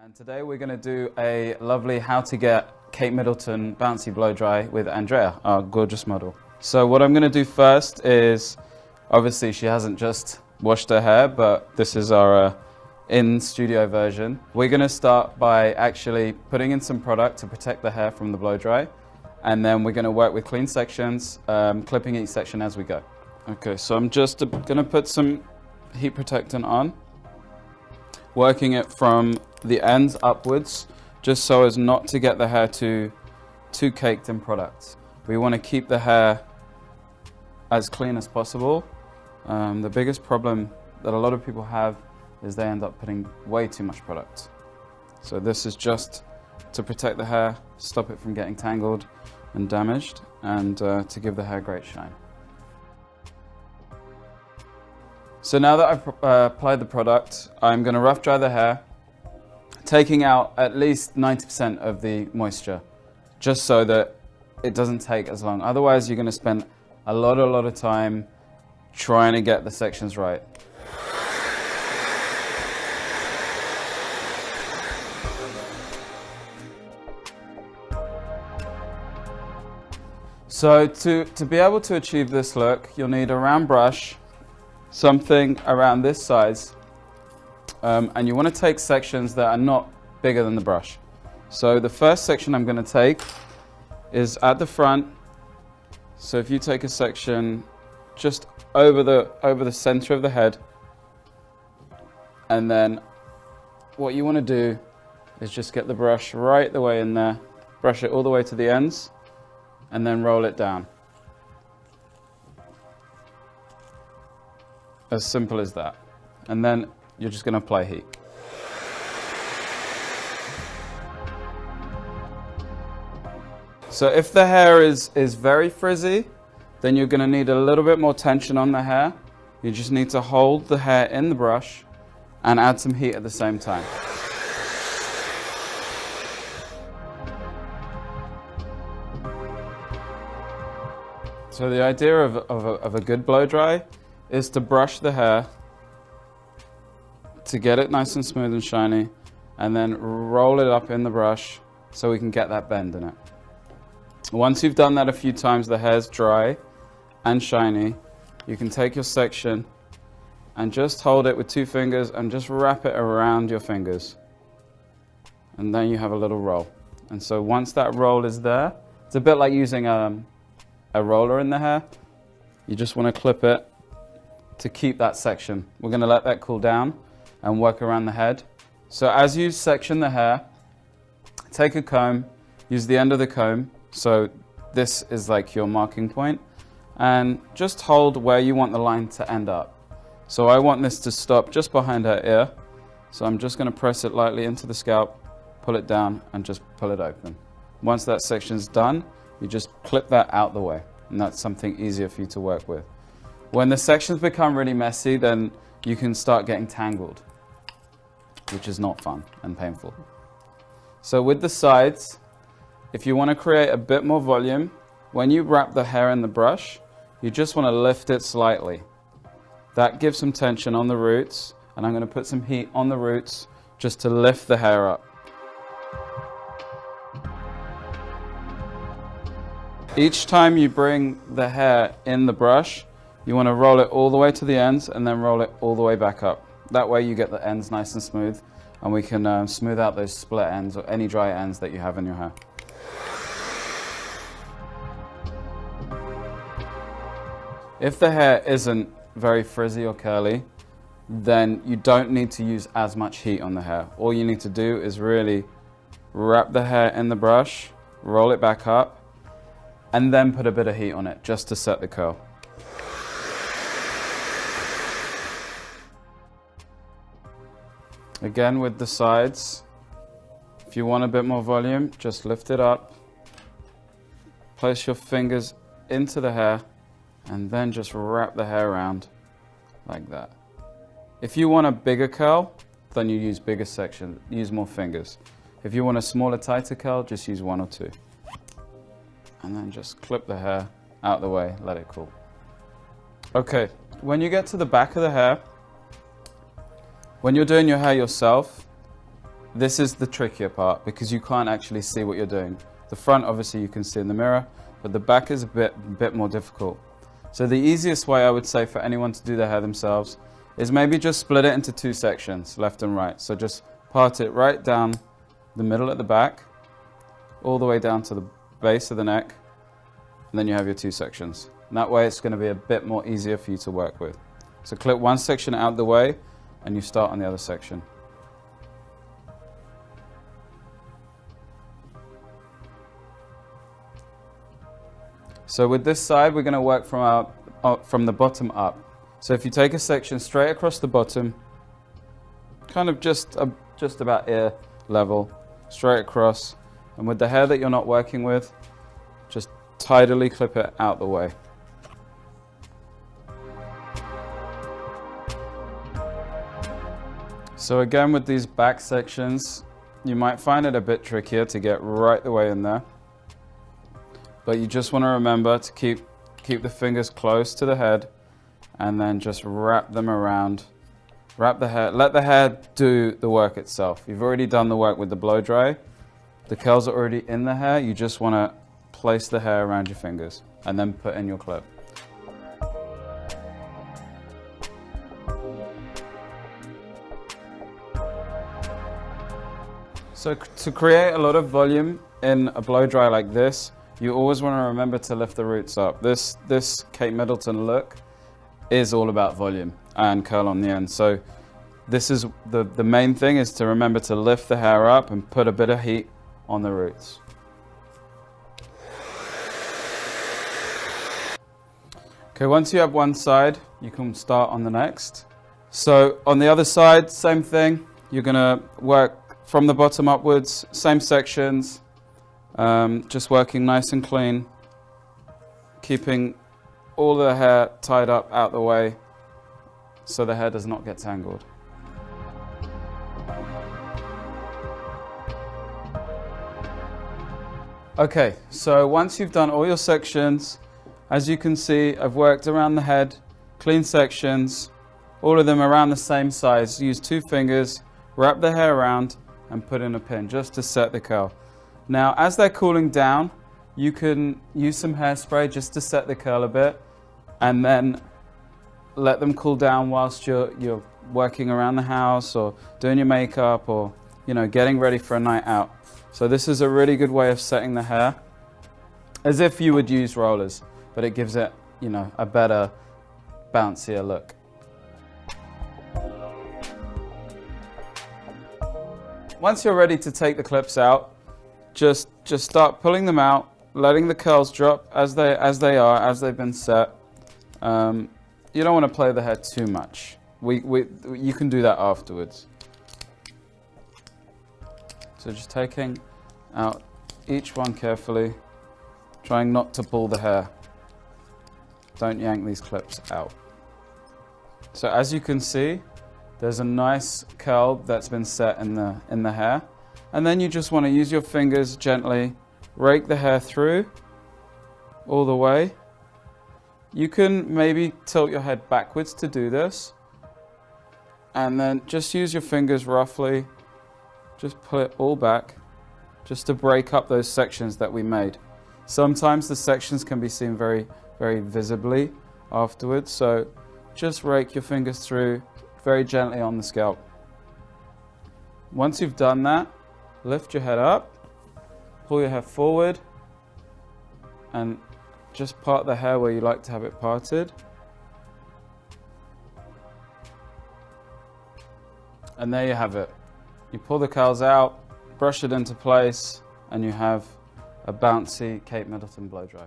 And today we're going to do a lovely how to get Kate Middleton bouncy blow dry with Andrea, our gorgeous model. So what I'm going to do first is, obviously she hasn't just washed her hair, but this is our in-studio version. We're going to start by actually putting in some product to protect the hair from the blow dry, and then we're going to work with clean sections, clipping each section as we go. Okay, so I'm just going to put some heat protectant on, working it from the ends upwards, just so as not to get the hair too caked in product. We want to keep the hair as clean as possible. The biggest problem that a lot of people have is they end up putting way too much product. So this is just to protect the hair, stop it from getting tangled and damaged, and to give the hair great shine. So now that I've applied the product, I'm going to rough dry the hair, taking out at least 90% of the moisture, just so that it doesn't take as long. Otherwise, you're going to spend a lot of time trying to get the sections right. So to be able to achieve this look, you'll need a round brush, something around this size, and you want to take sections that are not bigger than the brush. So the first section I'm going to take is at the front. So if you take a section just over the center of the head, and then what you want to do is just get the brush right the way in there, brush it all the way to the ends, and then roll it down. As simple as that. And then you're just going to apply heat. So if the hair is very frizzy, then you're going to need a little bit more tension on the hair. You just need to hold the hair in the brush and add some heat at the same time. So the idea of a good blow dry is to brush the hair to get it nice and smooth and shiny, and then roll it up in the brush so we can get that bend in it. Once you've done that a few times, the hair's dry and shiny, you can take your section and just hold it with 2 fingers and just wrap it around your fingers. And then you have a little roll. And so once that roll is there, it's a bit like using a roller in the hair. You just want to clip it to keep that section. We're going to let that cool down and work around the head. So as you section the hair, take a comb, use the end of the comb, so this is like your marking point, and just hold where you want the line to end up. So I want this to stop just behind her ear, so I'm just going to press it lightly into the scalp, pull it down, and just pull it open. Once that section's done, you just clip that out the way, and that's something easier for you to work with. When the sections become really messy, then you can start getting tangled, which is not fun and painful. So with the sides, if you want to create a bit more volume, when you wrap the hair in the brush, you just want to lift it slightly. That gives some tension on the roots, and I'm going to put some heat on the roots just to lift the hair up. Each time you bring the hair in the brush, you want to roll it all the way to the ends and then roll it all the way back up. That way you get the ends nice and smooth, and we can smooth out those split ends or any dry ends that you have in your hair. If the hair isn't very frizzy or curly, then you don't need to use as much heat on the hair. All you need to do is really wrap the hair in the brush, roll it back up, and then put a bit of heat on it just to set the curl. Again with the sides, if you want a bit more volume, just lift it up, place your fingers into the hair, and then just wrap the hair around like that. If you want a bigger curl, then you use bigger sections, use more fingers. If you want a smaller, tighter curl, just use 1 or 2. And then just clip the hair out the way, let it cool. Okay, when you get to the back of the hair, when you're doing your hair yourself, this is the trickier part because you can't actually see what you're doing. The front, obviously, you can see in the mirror, but the back is a bit more difficult. So the easiest way I would say for anyone to do their hair themselves is maybe just split it into 2 sections, left and right. So just part it right down the middle at the back, all the way down to the base of the neck, and then you have your 2 sections. And that way it's going to be a bit more easier for you to work with. So clip one section out of the way, and you start on the other section. So with this side, we're going to work from the bottom up. So if you take a section straight across the bottom, kind of just about ear level, straight across, and with the hair that you're not working with, just tidily clip it out the way. So again, with these back sections, you might find it a bit trickier to get right the way in there. But you just want to remember to keep the fingers close to the head and then just wrap them around. Wrap the hair, let the hair do the work itself. You've already done the work with the blow dry. The curls are already in the hair. You just want to place the hair around your fingers and then put in your clip. So to create a lot of volume in a blow dry like this, you always want to remember to lift the roots up. This Kate Middleton look is all about volume and curl on the end. So this is the main thing, is to remember to lift the hair up and put a bit of heat on the roots. Okay, once you have one side, you can start on the next. So on the other side, same thing. You're gonna work from the bottom upwards, same sections. Just working nice and clean, keeping all the hair tied up out the way so the hair does not get tangled. Okay, so once you've done all your sections, as you can see, I've worked around the head, clean sections, all of them around the same size. Use 2 fingers, wrap the hair around and put in a pin just to set the curl. Now, as they're cooling down, you can use some hairspray just to set the curl a bit, and then let them cool down whilst you're working around the house or doing your makeup or, you know, getting ready for a night out. So this is a really good way of setting the hair, as if you would use rollers, but it gives it, you know, a better, bouncier look. Once you're ready to take the clips out, just start pulling them out, letting the curls drop as they've been set. You don't want to play the hair too much. You can do that afterwards. So just taking out each one carefully, trying not to pull the hair. Don't yank these clips out. So as you can see, there's a nice curl that's been set in the hair. And then you just want to use your fingers gently, rake the hair through all the way. You can maybe tilt your head backwards to do this. And then just use your fingers roughly, just pull it all back, just to break up those sections that we made. Sometimes the sections can be seen very, very visibly afterwards. So just rake your fingers through very gently on the scalp. Once you've done that, lift your head up, pull your hair forward, and just part the hair where you like to have it parted. And there you have it. You pull the curls out, brush it into place, and you have a bouncy Kate Middleton blow dry.